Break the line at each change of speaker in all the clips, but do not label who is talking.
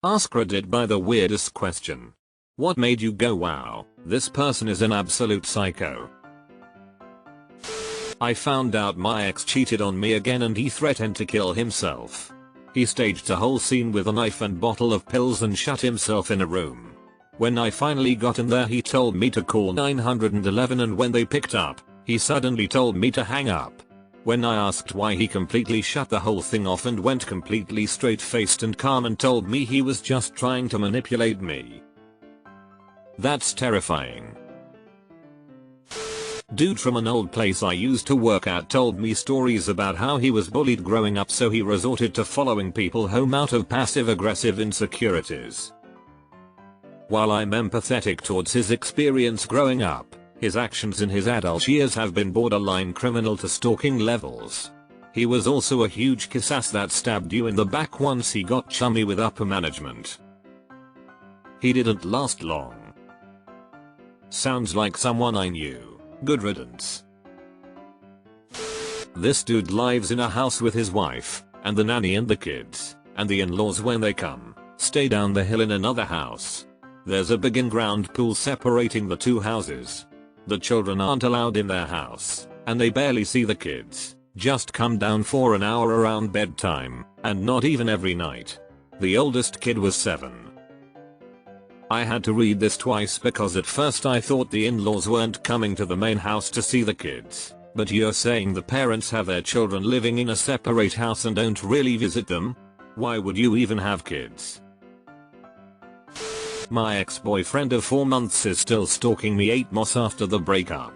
AskReddit by the weirdest question. What made you go wow, this person is an absolute psycho? I found out my ex cheated on me again and he threatened to kill himself. He staged a whole scene with a knife and bottle of pills and shut himself in a room. When I finally got in there he told me to call 911 and when they picked up, he suddenly told me to hang up. When I asked why he completely shut the whole thing off and went completely straight-faced and calm and told me he was just trying to manipulate me. That's terrifying. Dude from an old place I used to work at told me stories about how he was bullied growing up, so he resorted to following people home out of passive-aggressive insecurities. While I'm empathetic towards his experience growing up, his actions in his adult years have been borderline criminal to stalking levels. He was also a huge kiss ass that stabbed you in the back once he got chummy with upper management. He didn't last long. Sounds like someone I knew. Good riddance. This dude lives in a house with his wife, and the nanny and the kids, and the in-laws when they come, stay down the hill in another house. There's a big in-ground pool separating the two houses. The children aren't allowed in their house, and they barely see the kids, just come down for an hour around bedtime, and not even every night. The oldest kid was 7. I had to read this twice because at first I thought the in-laws weren't coming to the main house to see the kids, but you're saying the parents have their children living in a separate house and don't really visit them? Why would you even have kids? My ex-boyfriend of 4 months is still stalking me 8 months after the breakup.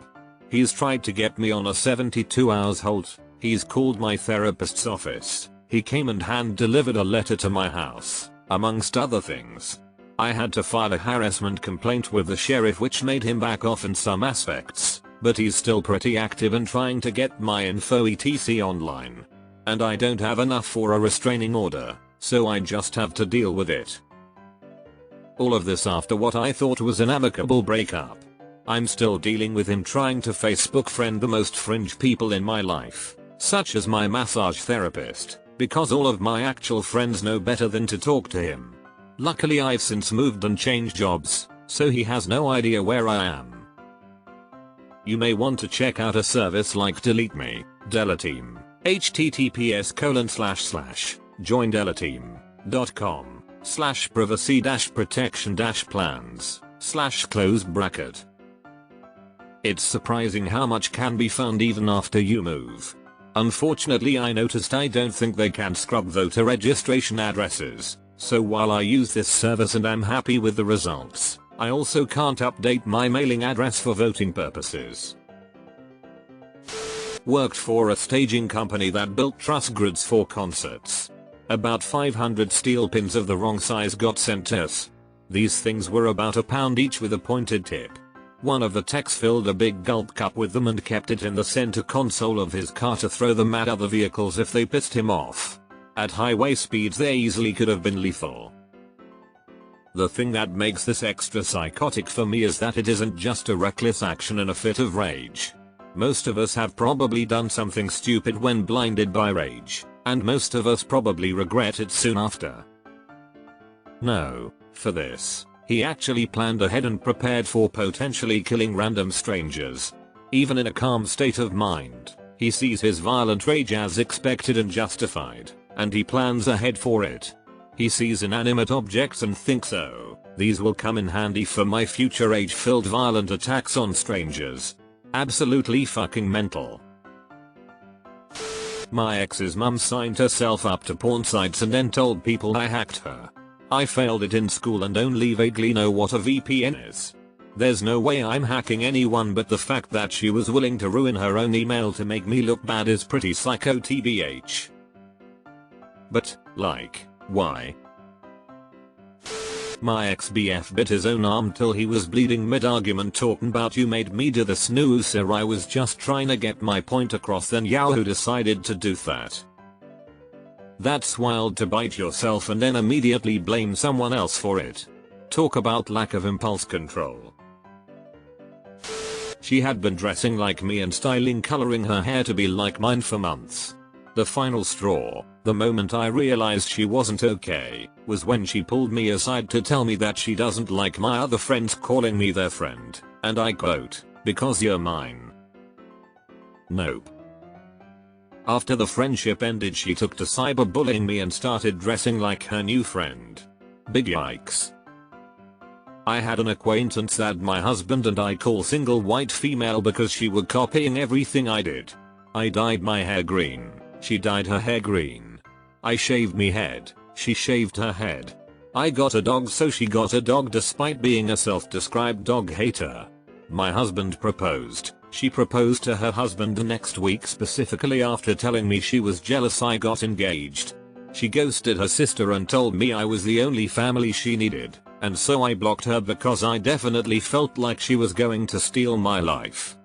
He's tried to get me on a 72 hours halt, he's called my therapist's office, he came and hand-delivered a letter to my house, amongst other things. I had to file a harassment complaint with the sheriff which made him back off in some aspects, but he's still pretty active and trying to get my info etc online. And I don't have enough for a restraining order, so I just have to deal with it. All of this after what I thought was an amicable breakup. I'm still dealing with him trying to Facebook friend the most fringe people in my life, such as my massage therapist, because all of my actual friends know better than to talk to him. Luckily I've since moved and changed jobs, so he has no idea where I am. You may want to check out a service like Delete Me, Delateam, https://joindelateam.com/privacy-protection-plans/close bracket. It's surprising how much can be found even after you move. Unfortunately I noticed I don't think they can scrub voter registration addresses, so while I use this service and I'm happy with the results, I also can't update my mailing address for voting purposes. Worked for a staging company that built truss grids for concerts. About 500 steel pins of the wrong size got sent to us. These things were about £1 each with a pointed tip. One of the techs filled a big gulp cup with them and kept it in the center console of his car to throw them at other vehicles if they pissed him off. At highway speeds they easily could have been lethal. The thing that makes this extra psychotic for me is that it isn't just a reckless action in a fit of rage. Most of us have probably done something stupid when blinded by rage, and most of us probably regret it soon after. No, for this, he actually planned ahead and prepared for potentially killing random strangers. Even in a calm state of mind, he sees his violent rage as expected and justified, and he plans ahead for it. He sees inanimate objects and thinks, oh, these will come in handy for my future rage-filled violent attacks on strangers. Absolutely fucking mental. My ex's mum signed herself up to porn sites and then told people I hacked her. I failed it in school and only vaguely know what a VPN is. There's no way I'm hacking anyone, but the fact that she was willing to ruin her own email to make me look bad is pretty psycho tbh. But, like, why? My ex-BF bit his own arm till he was bleeding mid-argument talking about you made me do the snooze sir, I was just trying to get my point across, then Yahoo decided to do that. That's wild to bite yourself and then immediately blame someone else for it. Talk about lack of impulse control. She had been dressing like me and styling coloring her hair to be like mine for months. The final straw, the moment I realized she wasn't okay, was when she pulled me aside to tell me that she doesn't like my other friends calling me their friend, and I quote, "because you're mine." Nope. After the friendship ended, she took to cyberbullying me and started dressing like her new friend. Big yikes. I had an acquaintance that my husband and I call single white female because she was copying everything I did. I dyed my hair green, she dyed her hair green. I shaved me head, she shaved her head. I got a dog, so she got a dog despite being a self-described dog hater. My husband proposed. She proposed to her husband the next week, specifically after telling me she was jealous I got engaged. She ghosted her sister and told me I was the only family she needed, and so I blocked her because I definitely felt like she was going to steal my life.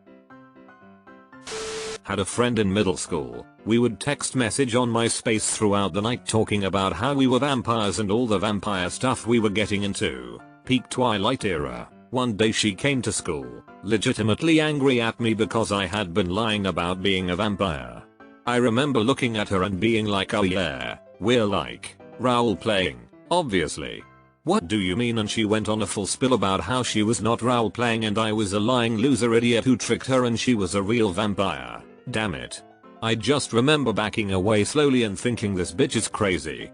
Had a friend in middle school. We would text message on MySpace throughout the night talking about how we were vampires and all the vampire stuff we were getting into. Peak Twilight era. One day she came to school, legitimately angry at me because I had been lying about being a vampire. I remember looking at her and being like, "Oh yeah, we're like role playing, obviously." "What do you mean?" And she went on a full spill about how she was not role playing and I was a lying loser idiot who tricked her and she was a real vampire. Damn it. I just remember backing away slowly and thinking, this bitch is crazy.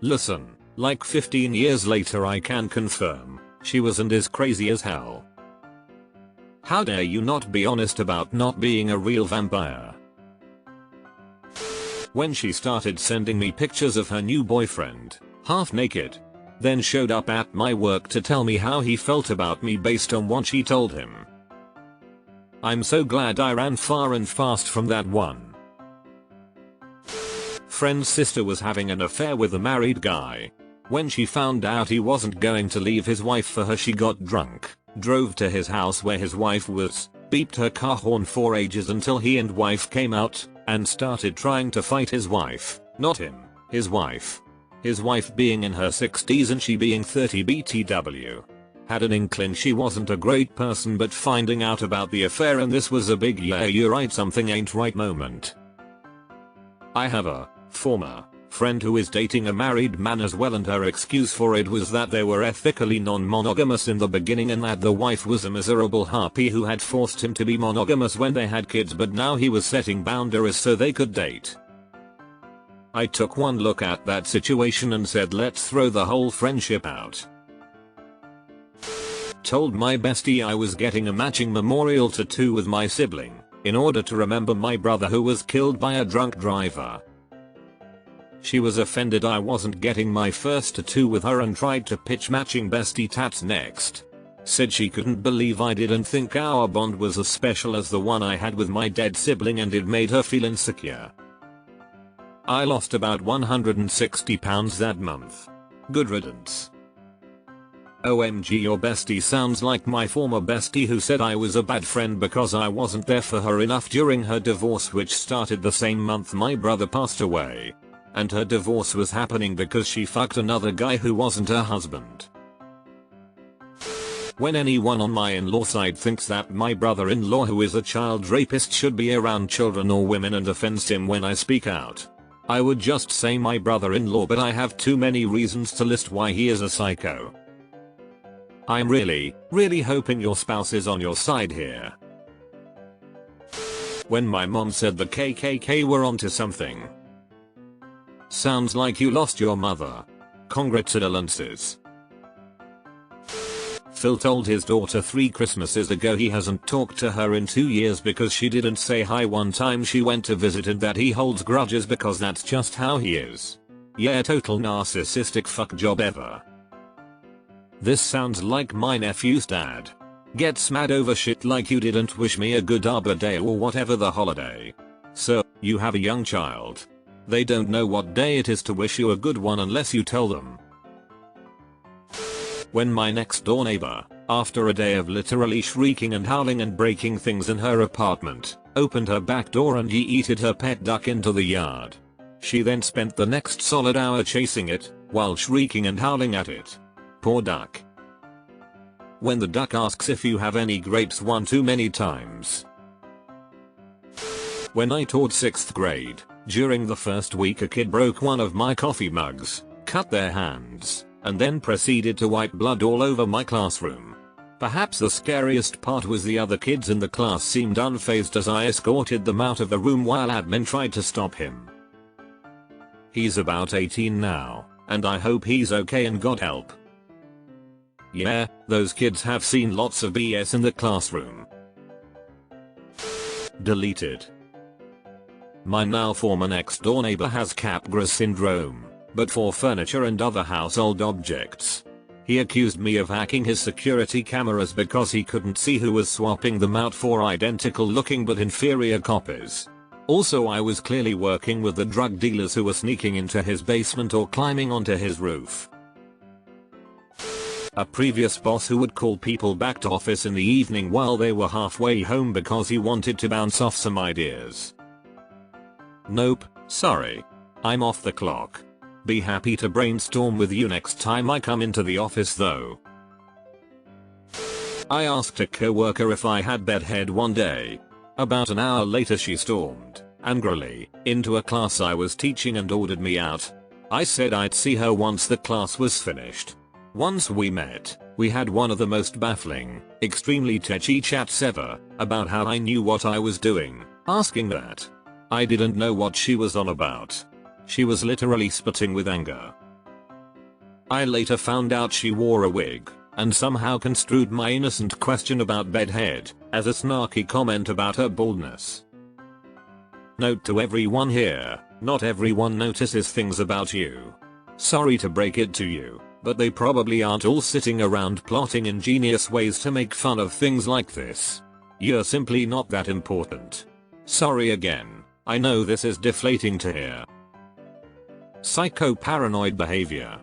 Listen, like 15 years later I can confirm, she was and is crazy as hell. How dare you not be honest about not being a real vampire? When she started sending me pictures of her new boyfriend, half naked, then showed up at my work to tell me how he felt about me based on what she told him. I'm so glad I ran far and fast from that one. Friend's sister was having an affair with a married guy. When she found out he wasn't going to leave his wife for her, she got drunk, drove to his house where his wife was, beeped her car horn for ages until he and wife came out, and started trying to fight his wife. Not him, his wife. His wife being in her 60s and she being 30 BTW. Had an inkling she wasn't a great person, but finding out about the affair and this was a big "yeah you're right something ain't right" moment. I have a former friend who is dating a married man as well, and her excuse for it was that they were ethically non-monogamous in the beginning and that the wife was a miserable harpy who had forced him to be monogamous when they had kids, but now he was setting boundaries so they could date. I took one look at that situation and said, let's throw the whole friendship out. Told my bestie I was getting a matching memorial tattoo with my sibling, in order to remember my brother who was killed by a drunk driver. She was offended I wasn't getting my first tattoo with her and tried to pitch matching bestie tats next. Said she couldn't believe I didn't think our bond was as special as the one I had with my dead sibling, and it made her feel insecure. I lost about 160 pounds that month. Good riddance. OMG, your bestie sounds like my former bestie who said I was a bad friend because I wasn't there for her enough during her divorce, which started the same month my brother passed away. And her divorce was happening because she fucked another guy who wasn't her husband. When anyone on my in-law side thinks that my brother-in-law who is a child rapist should be around children or women and offends him when I speak out, I would just say my brother-in-law, but I have too many reasons to list why he is a psycho. I'm really hoping your spouse is on your side here. When my mom said the KKK were onto something. Sounds like you lost your mother. Congratulances. Phil told his daughter 3 Christmases ago he hasn't talked to her in 2 years because she didn't say hi one time she went to visit, and that he holds grudges because that's just how he is. Yeah, total narcissistic fuck job ever. This sounds like my nephew's dad. Gets mad over shit like you didn't wish me a good Arbor Day or whatever the holiday. So, you have a young child. They don't know what day it is to wish you a good one unless you tell them. When my next door neighbor, after a day of literally shrieking and howling and breaking things in her apartment, opened her back door and yeeted her pet duck into the yard. She then spent the next solid hour chasing it, while shrieking and howling at it. Poor duck. When the duck asks if you have any grapes one too many times. When I taught 6th grade, during the first week a kid broke one of my coffee mugs, cut their hands, and then proceeded to wipe blood all over my classroom. Perhaps the scariest part was the other kids in the class seemed unfazed as I escorted them out of the room while admin tried to stop him. He's about 18 now, and I hope he's okay and got help. Yeah, those kids have seen lots of BS in the classroom. Deleted. My now former next door neighbor has Capgras syndrome, but for furniture and other household objects. He accused me of hacking his security cameras because he couldn't see who was swapping them out for identical looking but inferior copies. Also, I was clearly working with the drug dealers who were sneaking into his basement or climbing onto his roof. A previous boss who would call people back to office in the evening while they were halfway home because he wanted to bounce off some ideas. Nope, sorry. I'm off the clock. Be happy to brainstorm with you next time I come into the office though. I asked a coworker if I had bedhead one day. About an hour later she stormed, angrily, into a class I was teaching and ordered me out. I said I'd see her once the class was finished. Once we met, we had one of the most baffling, extremely touchy chats ever, about how I knew what I was doing, asking that. I didn't know what she was on about. She was literally spitting with anger. I later found out she wore a wig, and somehow construed my innocent question about bedhead as a snarky comment about her baldness. Note to everyone here, not everyone notices things about you. Sorry to break it to you, but they probably aren't all sitting around plotting ingenious ways to make fun of things like this. You're simply not that important. Sorry again. I know this is deflating to hear. Psycho-paranoid behavior.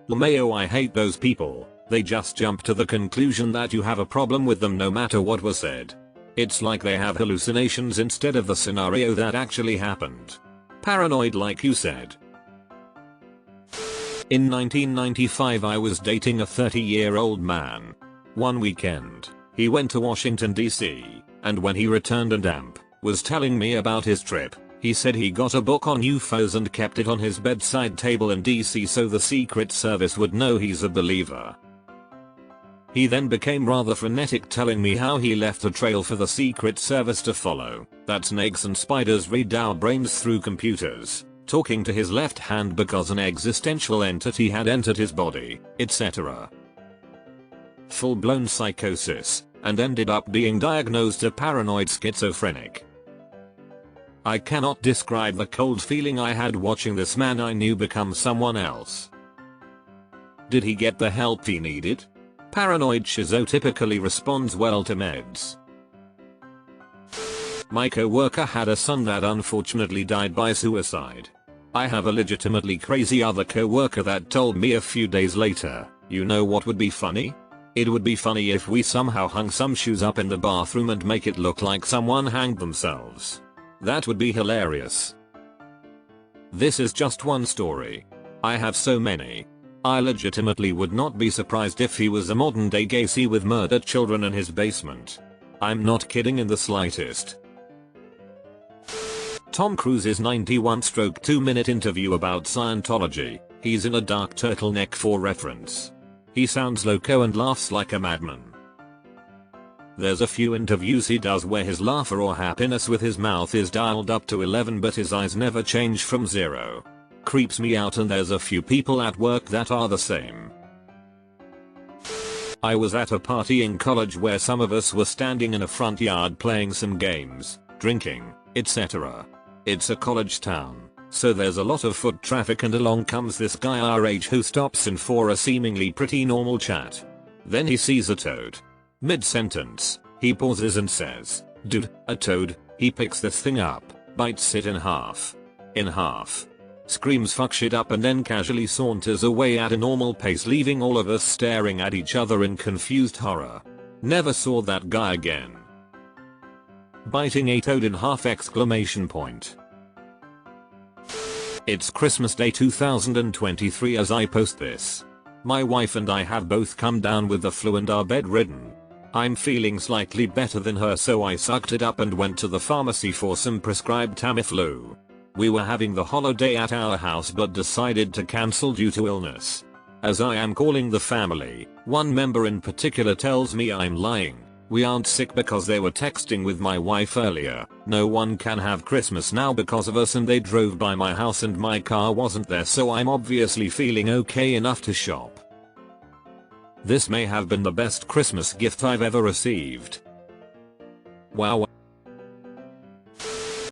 LMAO, I hate those people. They just jump to the conclusion that you have a problem with them no matter what was said. It's like they have hallucinations instead of the scenario that actually happened. Paranoid like you said. In 1995 I was dating a 30-year-old man. One weekend, he went to Washington DC, and when he returned and was telling me about his trip, he said he got a book on UFOs and kept it on his bedside table in DC so the Secret Service would know he's a believer. He then became rather frenetic telling me how he left a trail for the Secret Service to follow, that snakes and spiders read our brains through computers, talking to his left hand because an existential entity had entered his body, etc. Full-blown psychosis, and ended up being diagnosed a paranoid schizophrenic. I cannot describe the cold feeling I had watching this man I knew become someone else. Did he get the help he needed? Paranoid schizo typically responds well to meds. My coworker had a son that unfortunately died by suicide. I have a legitimately crazy other coworker that told me a few days later, you know what would be funny? It would be funny if we somehow hung some shoes up in the bathroom and make it look like someone hanged themselves. That would be hilarious. This is just one story. I have so many. I legitimately would not be surprised if he was a modern day Gacy with murdered children in his basement. I'm not kidding in the slightest. Tom Cruise's 91-2-minute interview about Scientology. He's in a dark turtleneck for reference. He sounds loco and laughs like a madman. There's a few interviews he does where his laughter or happiness with his mouth is dialed up to 11 but his eyes never change from 0. Creeps me out, and there's a few people at work that are the same. I was at a party in college where some of us were standing in a front yard playing some games, drinking, etc. It's a college town, so there's a lot of foot traffic, and along comes this guy our age who stops in for a seemingly pretty normal chat. Then he sees a toad. Mid-sentence, he pauses and says, "Dude, a toad." He picks this thing up, bites it in half. In half. Screams fuck shit up and then casually saunters away at a normal pace, leaving all of us staring at each other in confused horror. Never saw that guy again. Biting a toad in half! Exclamation point. It's Christmas Day 2023 as I post this. My wife and I have both come down with the flu and are bedridden. I'm feeling slightly better than her, so I sucked it up and went to the pharmacy for some prescribed Tamiflu. We were having the holiday at our house but decided to cancel due to illness. As I am calling the family, one member in particular tells me I'm lying. We aren't sick because they were texting with my wife earlier. No one can have Christmas now because of us, and they drove by my house and my car wasn't there, so I'm obviously feeling okay enough to shop. This may have been the best Christmas gift I've ever received. Wow.